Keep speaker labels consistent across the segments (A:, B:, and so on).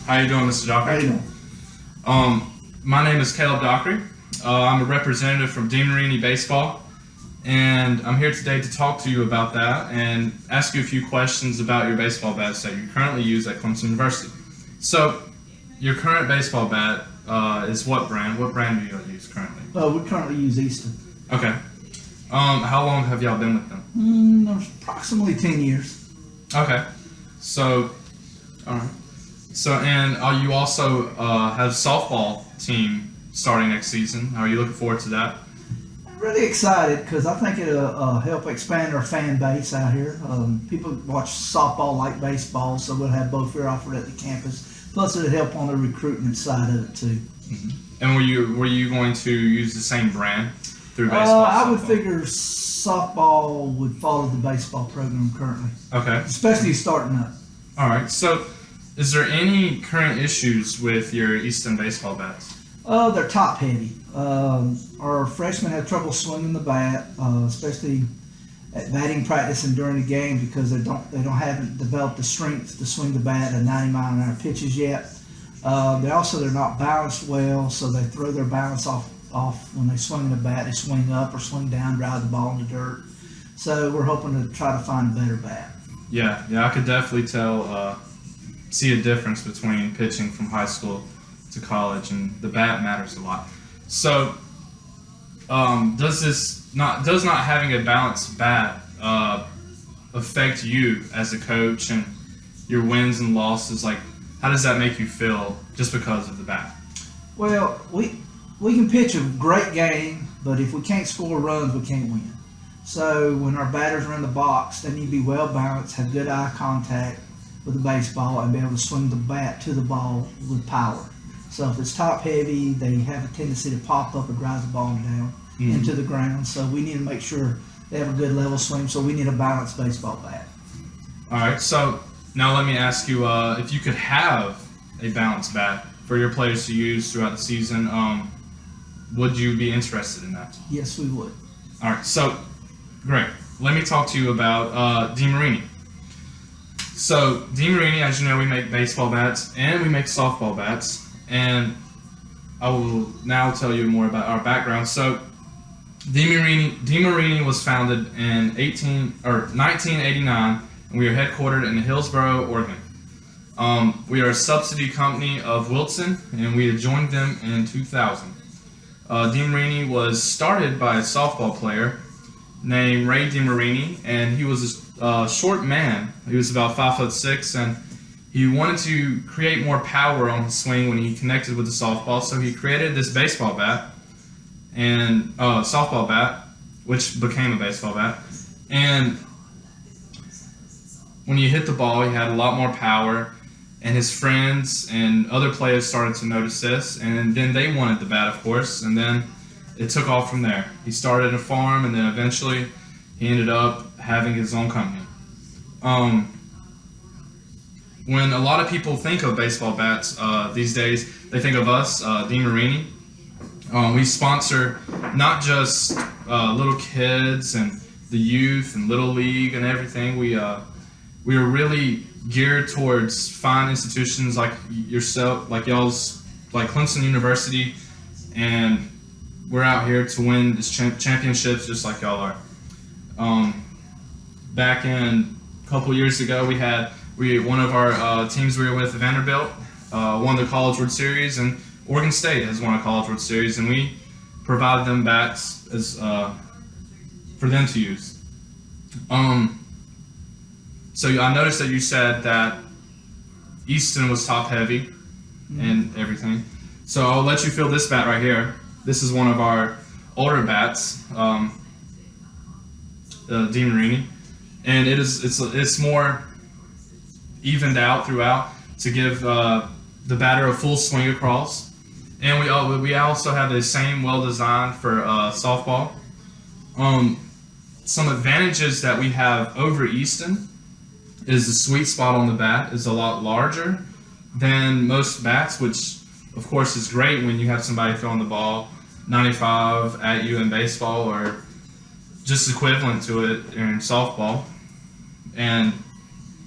A: How you doing, Mr.
B: How you
A: Dockery?
B: doing?
A: My name is Caleb Dockery. I'm a representative from DeMarini Baseball, and I'm here today to talk to you about that and ask you a few questions about your baseball bats that you currently use at Clemson University. So, your current baseball bat is what brand? What brand do you use currently?
B: We currently use Easton.
A: Okay. How long have y'all been with them?
B: Approximately 10 years.
A: Okay. So, all right. So, and you also have softball team starting next season. Are you looking forward to that?
B: I'm really excited because I think it'll help expand our fan base out here. People watch softball like baseball, so we'll have both here offered at the campus. Plus, it'll help on the recruitment side of it too.
A: And were you going to use the same brand through baseball?
B: I would
A: softball?
B: figure softball would follow the baseball program currently,
A: Okay.
B: especially starting up.
A: All right. So, is there any current issues with your Easton baseball bats?
B: They're top heavy. Our freshmen have trouble swinging the bat, especially at batting practice and during the game because haven't developed the strength to swing the bat at 90-mile-an-hour pitches yet. They're not balanced well, so they throw their balance off when they swing the bat. They swing up or swing down, drive the ball in the dirt. So we're hoping to try to find a better bat.
A: Yeah, I could definitely see a difference between pitching from high school to college, and the bat matters a lot. So, does not having a balanced bat affect you as a coach and your wins and losses? Like, how does that make you feel just because of the bat?
B: Well, we can pitch a great game, but if we can't score runs, we can't win. So when our batters are in the box, they need to be well balanced, have good eye contact with the baseball, and be able to swing the bat to the ball with power. So if it's top heavy, they have a tendency to pop up and drive the ball down into the ground. So we need to make sure they have a good level swing. So we need a balanced baseball bat.
A: All right. So now let me ask you: if you could have a balanced bat for your players to use throughout the season, would you be interested in that?
B: Yes, we would.
A: All right. So great. Let me talk to you about DeMarini. So DeMarini, as you know, we make baseball bats and we make softball bats. And I will now tell you more about our background. So, DeMarini was founded in 1989, and we are headquartered in Hillsboro, Oregon. We are a subsidy company of Wilson, and we had joined them in 2000. DeMarini was started by a softball player named Ray DeMarini, and he was a short man. He was about 5'6", and he wanted to create more power on his swing when he connected with the softball, so he created this baseball bat and softball bat, which became a baseball bat. And when he hit the ball, he had a lot more power, and his friends and other players started to notice this, and then they wanted the bat, of course, and then it took off from there. He started a farm, and then eventually he ended up having his own company. When a lot of people think of baseball bats these days, they think of us, DeMarini. We sponsor not just little kids and the youth and Little League and everything. We are really geared towards fine institutions like yourself, like y'all's, like Clemson University, and we're out here to win this championships just like y'all are. Back in a couple years ago, one of our teams we were with, Vanderbilt, won the College World Series, and Oregon State has won a College World Series, and we provided them bats as for them to use. So I noticed that you said that Easton was top heavy and everything. So I'll let you feel this bat right here. This is one of our older bats, DeMarini, and it's more evened out throughout to give the batter a full swing across. And we also have the same well designed for softball. Some advantages that we have over Easton is the sweet spot on the bat is a lot larger than most bats, which of course is great when you have somebody throwing the ball 95 at you in baseball or just equivalent to it in softball. And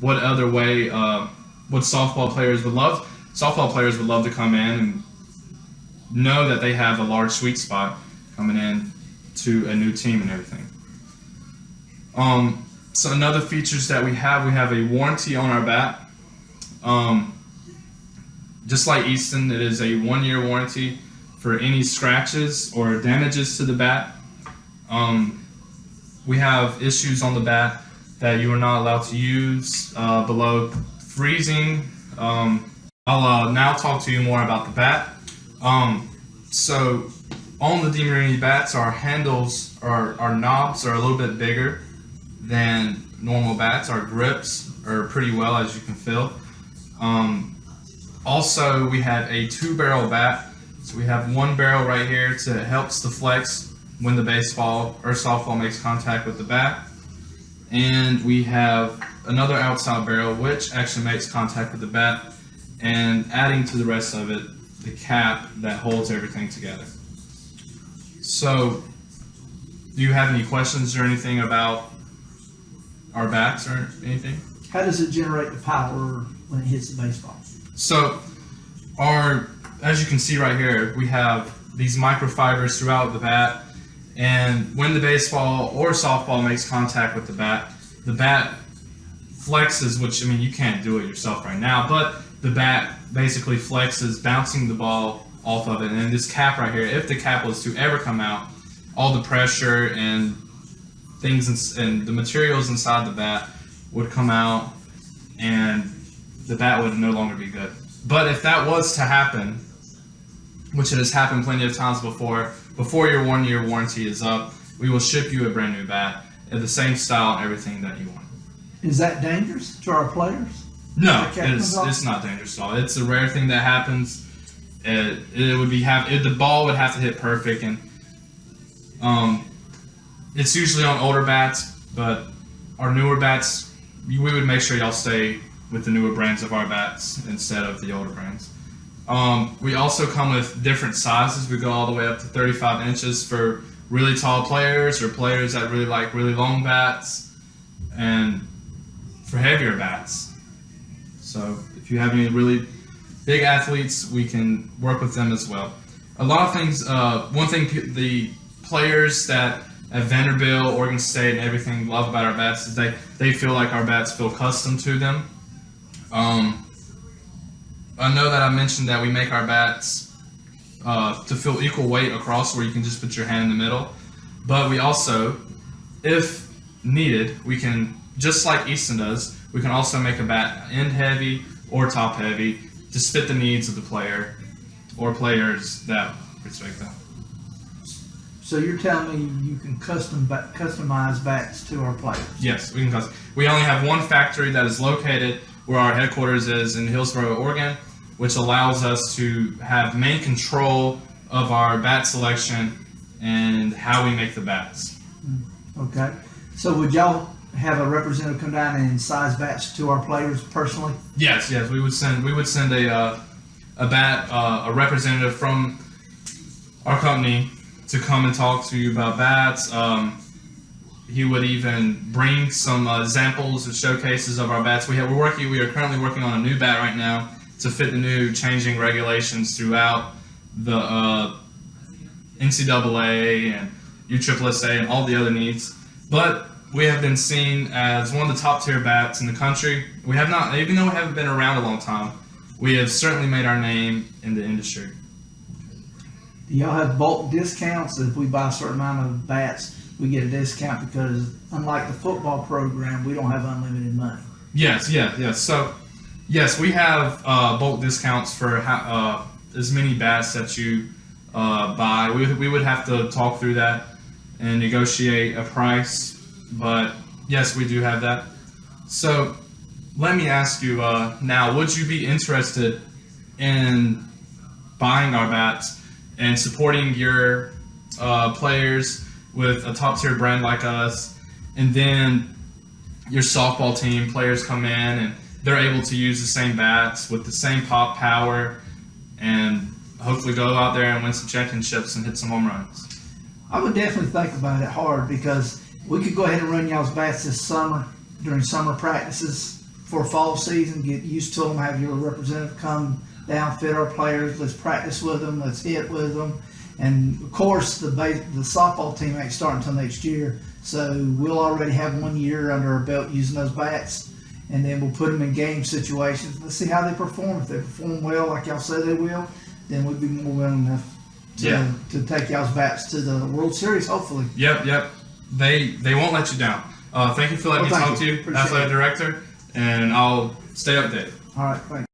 A: what other way, what softball players would love softball players would love to come in and know that they have a large sweet spot coming in to a new team and everything. So another features that we have a warranty on our bat. Just like Easton, it is a 1-year warranty for any scratches or damages to the bat. We have issues on the bat that you are not allowed to use below freezing. I'll now talk to you more about the bat. So on the DeMarini bats, our handles, our knobs are a little bit bigger than normal bats. Our grips are pretty well, as you can feel. Also, we have a 2-barrel bat. So we have one barrel right here to helps the flex when the baseball or softball makes contact with the bat. And we have another outside barrel which actually makes contact with the bat, and adding to the rest of it, the cap that holds everything together. So, do you have any questions or anything about our bats or anything?
B: How does it generate the power when it hits the baseball?
A: So, as you can see right here, we have these microfibers throughout the bat, and when the baseball or softball makes contact with the bat flexes, which, I mean, you can't do it yourself right now, but the bat basically flexes, bouncing the ball off of it. And this cap right here, if the cap was to ever come out, all the pressure and things and the materials inside the bat would come out, and the bat would no longer be good. But if that was to happen, which it has happened plenty of times before your 1-year warranty is up, we will ship you a brand new bat at the same style and everything that you want.
B: Is that dangerous to our players?
A: No, it's not dangerous at all. It's a rare thing that happens. The ball would have to hit perfect, and it's usually on older bats, but our newer bats, we would make sure y'all stay with the newer brands of our bats instead of the older brands. We also come with different sizes. We go all the way up to 35 inches for really tall players or players that really like really long bats, and for heavier bats. So if you have any really big athletes, we can work with them as well. A lot of things, one thing the players that at Vanderbilt, Oregon State, and everything love about our bats is they feel like our bats feel custom to them. I know that I mentioned that we make our bats to feel equal weight across, where you can just put your hand in the middle. But we also, if needed, we can, just like Easton does, we can also make a bat end heavy or top heavy to fit the needs of the player or players that respect them.
B: So you're telling me you can customize bats to our players?
A: Yes, we can custom. We only have one factory that is located where our headquarters is in Hillsboro, Oregon, which allows us to have main control of our bat selection and how we make the bats.
B: Okay. So would y'all have a representative come down and size bats to our players personally?
A: Yes, we would send a representative from our company to come and talk to you about bats. He would even bring some examples and showcases of our bats. We are currently working on a new bat right now to fit the new changing regulations throughout the NCAA and USSSA and all the other needs. But we have been seen as one of the top tier bats in the country. We have not, even though we haven't been around a long time, we have certainly made our name in the industry.
B: Do y'all have bulk discounts? If we buy a certain amount of bats, we get a discount, because unlike the football program, we don't have unlimited money.
A: Yes. So, yes, we have bulk discounts for as many bats that you buy. We would have to talk through that and negotiate a price, but yes, we do have that. So, let me ask you now, would you be interested in buying our bats and supporting your players with a top tier brand like us, and then your softball team players come in and they're able to use the same bats with the same pop power and hopefully go out there and win some championships and hit some home runs?
B: I would definitely think about it hard, because we could go ahead and run y'all's bats this summer during summer practices for fall season, get used to them, have your representative come downfit our players. Let's practice with them. Let's hit with them. And of course, the softball team ain't starting until next year, so we'll already have 1 year under our belt using those bats, and then we'll put them in game situations. Let's see how they perform. If they perform well, like y'all say they will, then we'd be more willing enough to take y'all's bats to the World Series, hopefully.
A: Yep. They won't let you down. Thank you for letting me talk to you,
B: Appreciate
A: Athletic Director, and I'll stay updated.
B: All right, thanks.